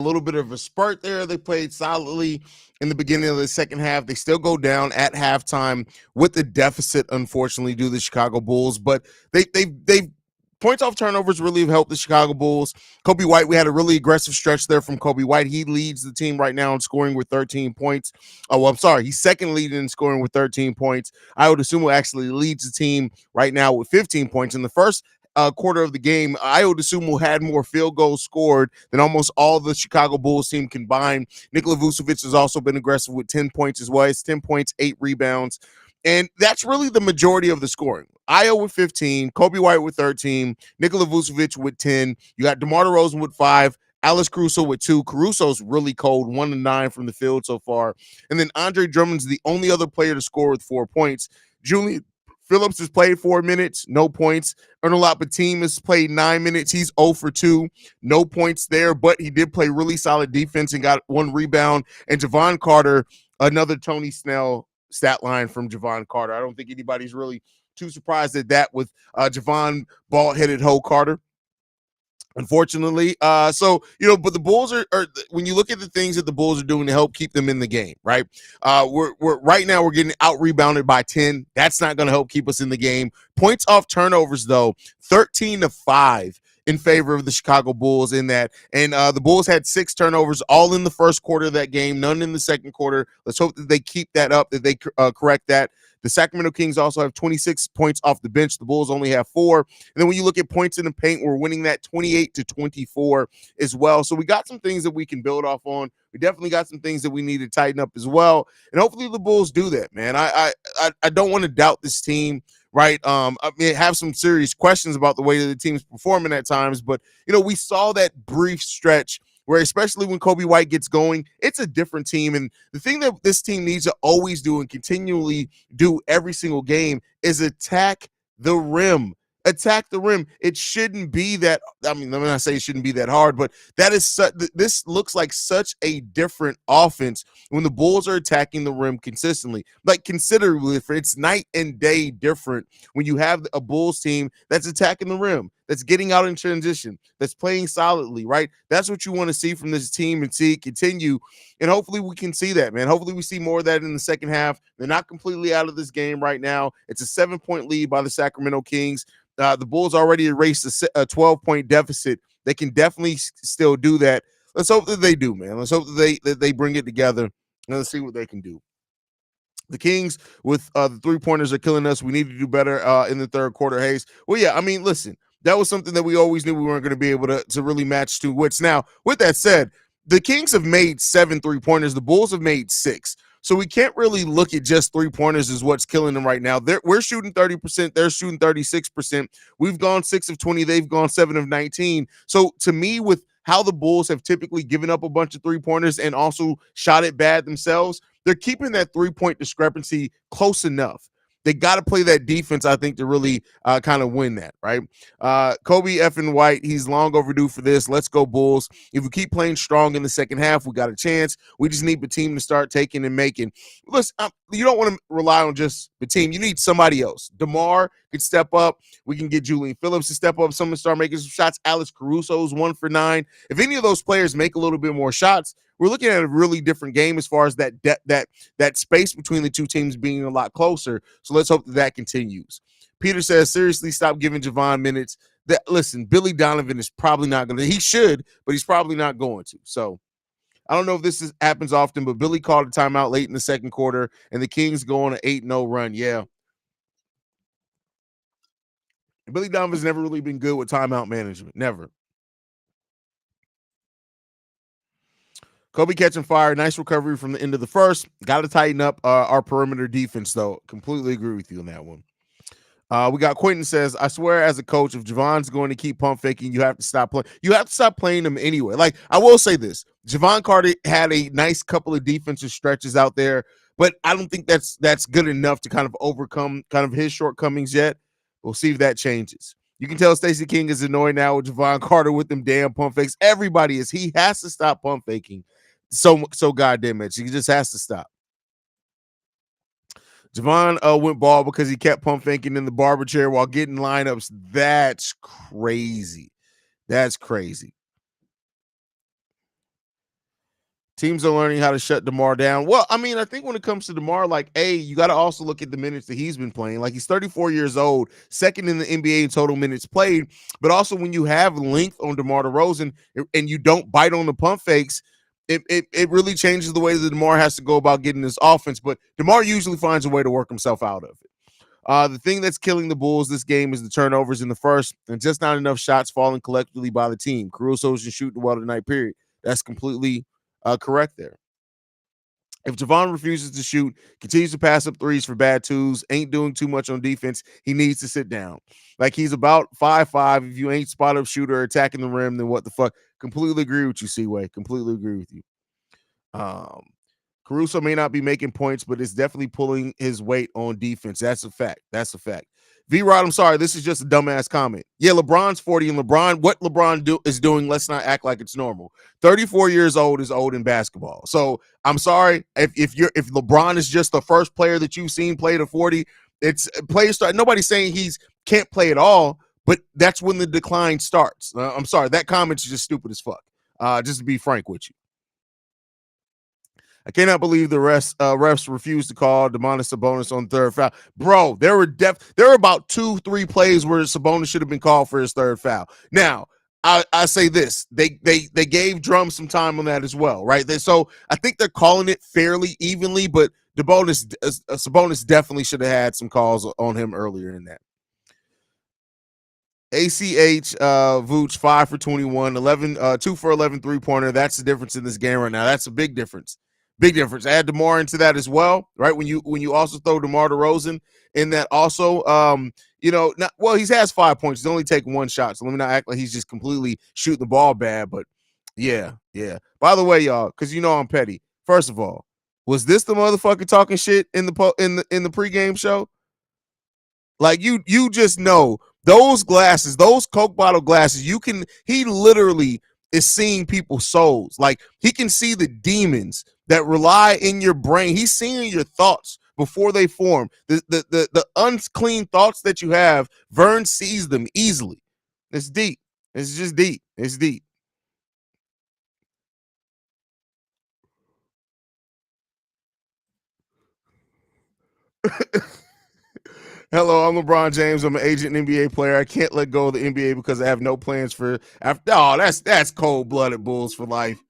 a little bit of a spurt there. They played solidly in the beginning of the second half. They still go down at halftime with the deficit, unfortunately, due to the Chicago Bulls. But they points off turnovers really have helped the Chicago Bulls. Kobe White, we had a really aggressive stretch there from Kobe White. He leads the team right now in scoring with 13 points. Oh, well, I'm sorry. He's second leading in scoring with 13 points. I would assume actually leads the team right now with 15 points. In the first quarter of the game, I would assume had more field goals scored than almost all the Chicago Bulls team combined. Nikola Vucevic has also been aggressive with 10 points as well. It's 10 points, 8 rebounds. And that's really the majority of the scoring. Io with 15, Kobe White with 13, Nikola Vucevic with 10. You got DeMar DeRozan with 5, Alex Caruso with 2. Caruso's really cold, 1-9 from the field so far. And then Andre Drummond's the only other player to score with 4 points. Julian Phillips has played 4 minutes, no points. Ernalot Batum has played 9 minutes. He's 0 for 2, no points there, but he did play really solid defense and got 1 rebound. And Javon Carter, another Tony Snell stat line from Javon Carter. I don't think anybody's really too surprised at that with Javon bald-headed Ho Carter. Unfortunately, but the Bulls are when you look at the things that the Bulls are doing to help keep them in the game, right? We're right now we're getting out rebounded by 10. That's not going to help keep us in the game. Points off turnovers though, 13-5 in favor of the Chicago Bulls in that, and the Bulls had 6 turnovers all in the first quarter of that game, none in the second quarter. Let's hope that they keep that up, that they correct that. The Sacramento Kings also have 26 points off the bench. The Bulls only have 4. And then when you look at points in the paint, we're winning that 28-24 as well. So we got some things that we can build off on. We definitely got some things that we need to tighten up as well. And hopefully the Bulls do that, man. I don't want to doubt this team, right? I mean, have some serious questions about the way that the team's performing at times. But, we saw that brief stretch where especially when Kobe White gets going, it's a different team. And the thing that this team needs to always do and continually do every single game is attack the rim. Attack the rim. It shouldn't be that. I mean, let me not say it shouldn't be that hard, but this looks like such a different offense when the Bulls are attacking the rim consistently, like considerably different. It's night and day different when you have a Bulls team that's attacking the rim, that's getting out in transition, that's playing solidly, right? That's what you want to see from this team and see it continue. And hopefully we can see that, man. Hopefully we see more of that in the second half. They're not completely out of this game right now. It's a 7-point lead by the Sacramento Kings. The Bulls already erased a 12-point deficit. They can definitely still do that. Let's hope that they do, man. Let's hope that they bring it together, and let's see what they can do. The Kings with the 3-pointers are killing us. We need to do better in the third quarter, Haize. Well, yeah, I mean, listen, that was something that we always knew we weren't going to be able to really match to Wits. Now, with that said, the Kings have made 7 3-pointers. The Bulls have made 6. So we can't really look at just 3-pointers as what's killing them right now. We're shooting 30%. They're shooting 36%. We've gone 6 of 20. They've gone 7 of 19. So to me, with how the Bulls have typically given up a bunch of 3-pointers and also shot it bad themselves, they're keeping that 3-point discrepancy close enough. They got to play that defense, I think, to really kind of win that, right? Kobe effing White, he's long overdue for this. Let's go Bulls. If we keep playing strong in the second half, we got a chance. We just need the team to start taking and making. Listen, you don't want to rely on just the team. You need somebody else. DeMar could step up. We can get Julian Phillips to step up. Someone start making some shots. Alex Caruso's 1 for 9. If any of those players make a little bit more shots, we're looking at a really different game as far as that space between the two teams being a lot closer. So let's hope that continues. Peter says, seriously, stop giving Javon minutes. Listen, Billy Donovan is probably not going to. He should, but he's probably not going to. So I don't know if this happens often, but Billy called a timeout late in the second quarter, and the Kings go on an 8-0 run. Yeah. Billy Donovan's never really been good with timeout management. Never. Kobe catching fire. Nice recovery from the end of the first. Got to tighten up our perimeter defense, though. Completely agree with you on that one. We got Quentin says, I swear as a coach, if Javon's going to keep pump faking, you have to stop playing. You have to stop playing him anyway. Like, I will say this. Javon Carter had a nice couple of defensive stretches out there, but I don't think that's good enough to kind of overcome kind of his shortcomings yet. We'll see if that changes. You can tell Stacey King is annoyed now with Javon Carter with them damn pump fakes. Everybody is. He has to stop pump faking. So goddamn much. He just has to stop. Javon went ball because he kept pump faking in the barber chair while getting lineups. That's crazy. That's crazy. Teams are learning how to shut DeMar down. Well, I mean, I think when it comes to DeMar, like, you got to also look at the minutes that he's been playing. Like, he's 34 years old, second in the NBA in total minutes played. But also, when you have length on DeMar DeRozan and you don't bite on the pump fakes, it really changes the way that DeMar has to go about getting this offense. But DeMar usually finds a way to work himself out of it. The thing that's killing the Bulls this game is the turnovers in the first and just not enough shots falling collectively by the team. Caruso isn't shooting well tonight, period. That's completely correct there. If Javon refuses to shoot, continues to pass up threes for bad twos, ain't doing too much on defense, he needs to sit down. Like, he's about 5'5". If you ain't spot up shooter attacking the rim, then what the fuck? Completely agree with you, Seaway. Completely agree with you. Um, Caruso may not be making points, but it's definitely pulling his weight on defense. That's a fact. That's a fact. V-Rod, I'm sorry. This is just a dumbass comment. Yeah, LeBron's 40, and what LeBron is doing, let's not act like it's normal. 34 years old is old in basketball. So I'm sorry. If LeBron is just the first player that you've seen play to 40, it's players start. Nobody's saying he's can't play at all, but that's when the decline starts. I'm sorry. That comment's just stupid as fuck. Just to be frank with you. I cannot believe the refs refused to call Domantas Sabonis on third foul. Bro, there were about 2-3 plays where Sabonis should have been called for his third foul. Now, I say this. They gave Drum some time on that as well, right? So I think they're calling it fairly evenly, but Sabonis definitely should have had some calls on him earlier in that. ACH Vooch 5 for 21, 2 for 11 3-pointer. That's the difference in this game right now. That's a big difference. Big difference. Add DeMar into that as well, right? When you also throw DeMar DeRozan in that also, he has 5 points. He's only taken one shot, so let me not act like he's just completely shooting the ball bad. But yeah. By the way, y'all, because I'm petty. First of all, was this the motherfucker talking shit in the pregame show? Like, you just know those glasses, those Coke bottle glasses, he literally is seeing people's souls. Like, he can see the demons that rely in your brain. He's seeing your thoughts before they form. The unclean thoughts that you have, Vern sees them easily. It's deep. It's just deep. It's deep. Hello, I'm LeBron James. I'm an agent NBA player. I can't let go of the NBA because I have no plans for after. Oh, that's cold-blooded Bulls for life.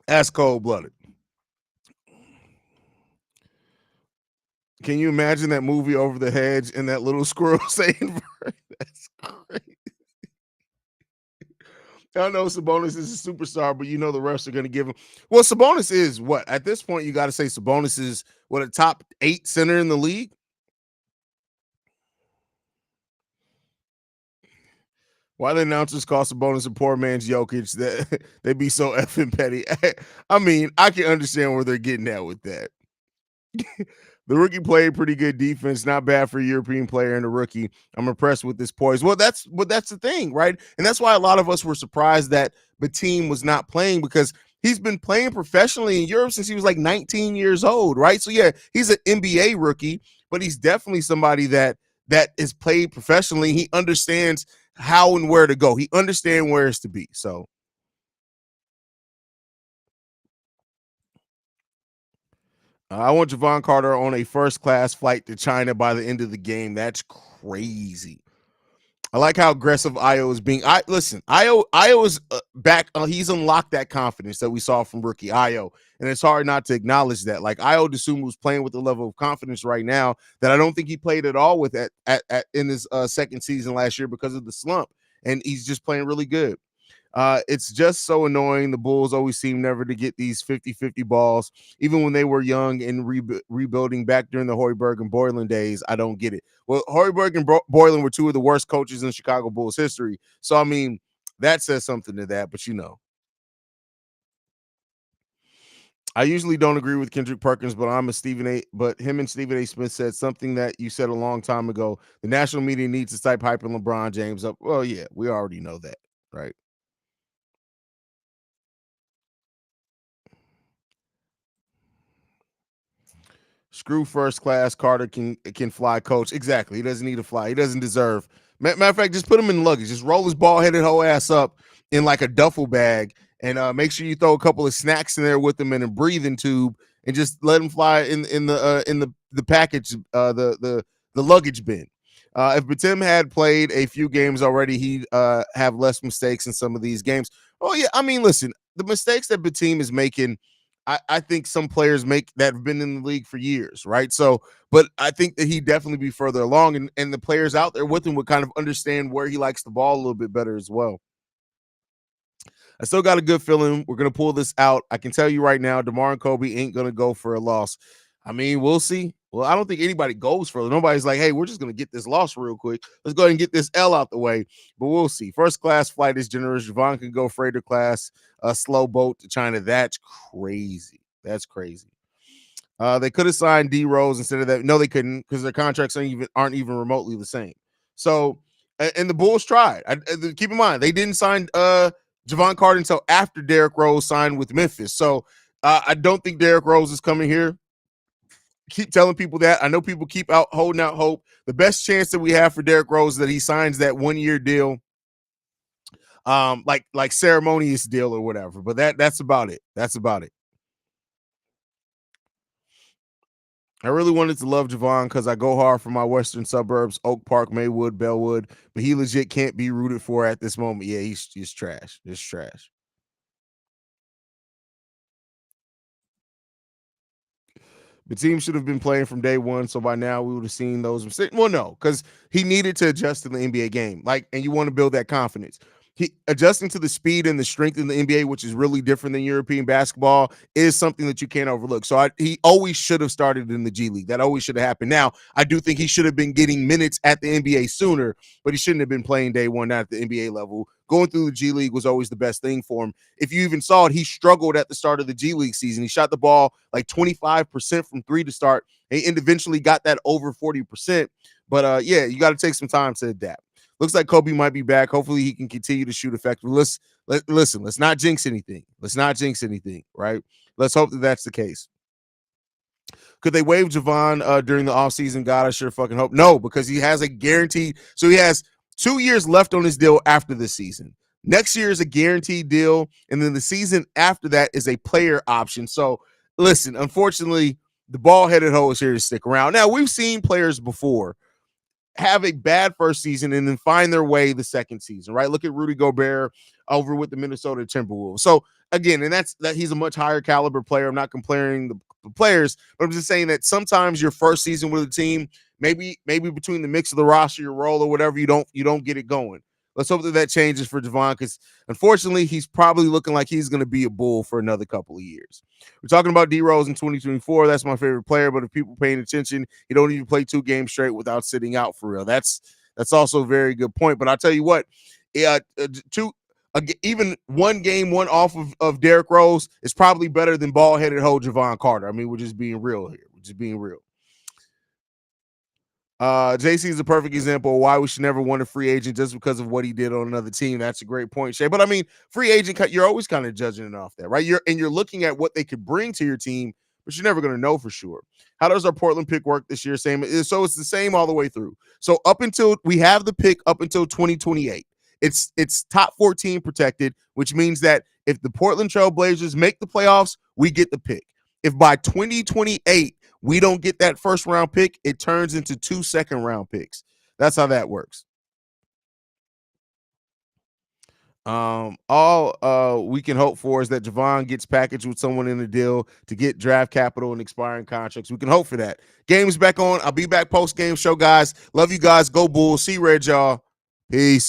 That's cold-blooded. Can you imagine that movie Over the Hedge and that little squirrel saying, that's great. I know Sabonis is a superstar, but the refs are going to give him. Well, Sabonis is what? At this point, you got to say Sabonis is a top 8 center in the league? Why the announcers call Sabonis a poor man's Jokic? That they be so effing petty. I mean, I can understand where they're getting at with that. The rookie played pretty good defense, not bad for a European player and a rookie. I'm impressed with this poise. Well, that's the thing, right? And that's why a lot of us were surprised that Batum was not playing, because he's been playing professionally in Europe since he was like 19 years old, right? So yeah, he's an NBA rookie, but he's definitely somebody that is played professionally. He understands how and where to go. He understands where it's to be. So I want Javon Carter on a first-class flight to China by the end of the game. That's crazy. I like how aggressive Io is being. Io is back. He's unlocked that confidence that we saw from rookie Io, and it's hard not to acknowledge that. Like, Io DeSumo was playing with a level of confidence right now that I don't think he played at all with in his second season last year because of the slump, and he's just playing really good. It's just so annoying. The Bulls always seem never to get these 50-50 balls, even when they were young and rebuilding back during the Hoiberg and Boylan days. I don't get it. Well, Hoiberg and Boylan were two of the worst coaches in Chicago Bulls history. So, I mean, that says something to that, but I usually don't agree with Kendrick Perkins, but him and Stephen A. Smith said something that you said a long time ago. The national media needs to stop hyping LeBron James up. Well, yeah, we already know that, right? Screw first class. Carter can fly, coach. Exactly. He doesn't need to fly. He doesn't deserve. Matter of fact, just put him in luggage. Just roll his ball headed whole ass up in like a duffel bag, and make sure you throw a couple of snacks in there with them and a breathing tube, and just let them fly in the package, the luggage bin. If Batum had played a few games already, he'd have less mistakes in some of these games. Oh yeah, I mean, listen, the mistakes that Batum is making, I think some players make that have been in the league for years, right? So, but I think that he'd definitely be further along, and the players out there with him would kind of understand where he likes the ball a little bit better as well. I still got a good feeling we're gonna pull this out. I can tell you right now, DeMar and Kobe ain't gonna go for a loss. I mean, we'll see. Well, I don't think anybody goes for it. Nobody's like, hey, we're just gonna get this loss real quick. Let's go ahead and get this L out the way. But we'll see. First class flight is generous. Javon can go freighter class, a slow boat to China. That's crazy. That's crazy. They could have signed D Rose instead of that. No, they couldn't, because their contracts aren't even remotely the same. So, and the Bulls tried. Keep in mind, they didn't sign Javon Carter until after Derrick Rose signed with Memphis. So I don't think Derrick Rose is coming here. Keep telling people that. I know people keep out holding out hope. The best chance that we have for Derrick Rose is that he signs that 1-year deal, like ceremonious deal or whatever. But that's about it. That's about it. I really wanted to love Javon because I go hard for my western suburbs, Oak Park, Maywood, Bellwood, but he legit can't be rooted for at this moment. Yeah, he's trash. Just trash. The team should have been playing from day one, so by now we would have seen those mistakes. Well, no, because he needed to adjust to the NBA game, and you want to build that confidence. He adjusting to the speed and the strength in the NBA, which is really different than European basketball, is something that you can't overlook. So he always should have started in the G League. That always should have happened. Now, I do think he should have been getting minutes at the NBA sooner, but he shouldn't have been playing day one at the NBA level. Going through the G League was always the best thing for him. If you even saw it, he struggled at the start of the G League season. He shot the ball like 25% from three to start, and eventually got that over 40%. But yeah, you got to take some time to adapt. Looks like Kobe might be back. Hopefully he can continue to shoot effectively. Listen, let's not jinx anything. Let's not jinx anything, right? Let's hope that that's the case. Could they waive Javon during the offseason? God, I sure fucking hope. No, because he has a guaranteed. So he has 2 years left on his deal after this season. Next year is a guaranteed deal, and then the season after that is a player option. So listen, unfortunately, the ball-headed hoe is here to stick around. Now, we've seen players before have a bad first season and then find their way the second season, right? Look at Rudy Gobert over with the Minnesota Timberwolves. So again, and that's that he's a much higher caliber player. I'm not comparing the players, but I'm just saying that sometimes your first season with a team, maybe between the mix of the roster, your role or whatever, you don't get it going. Let's hope that changes for Javon, because unfortunately, he's probably looking like he's going to be a Bull for another couple of years. We're talking about D Rose in 2024. That's my favorite player, but if people paying attention, he don't even play 2 games straight without sitting out for real. That's also a very good point. But I'll tell you what, even 1 game, one off of Derrick Rose is probably better than ball-headed hoe Javon Carter. I mean, we're just being real here. We're just being real. JC is a perfect example of why we should never want a free agent just because of what he did on another team. That's a great point, Shay. But I mean, free agent, you're always kind of judging it off that, right? You're looking at what they could bring to your team, but you're never going to know for sure. How does our Portland pick work this year? So it's the same all the way through. So up until we have the pick up until 2028, it's top 14 protected, which means that if the Portland Trail Blazers make the playoffs, we get the pick. If by 2028 we don't get that first round pick, it turns into 2 second-round picks. That's how that works. All we can hope for is that Javon gets packaged with someone in the deal to get draft capital and expiring contracts. We can hope for that. Game's back on. I'll be back post-game show, guys. Love you guys. Go Bulls. See Red, y'all. Peace.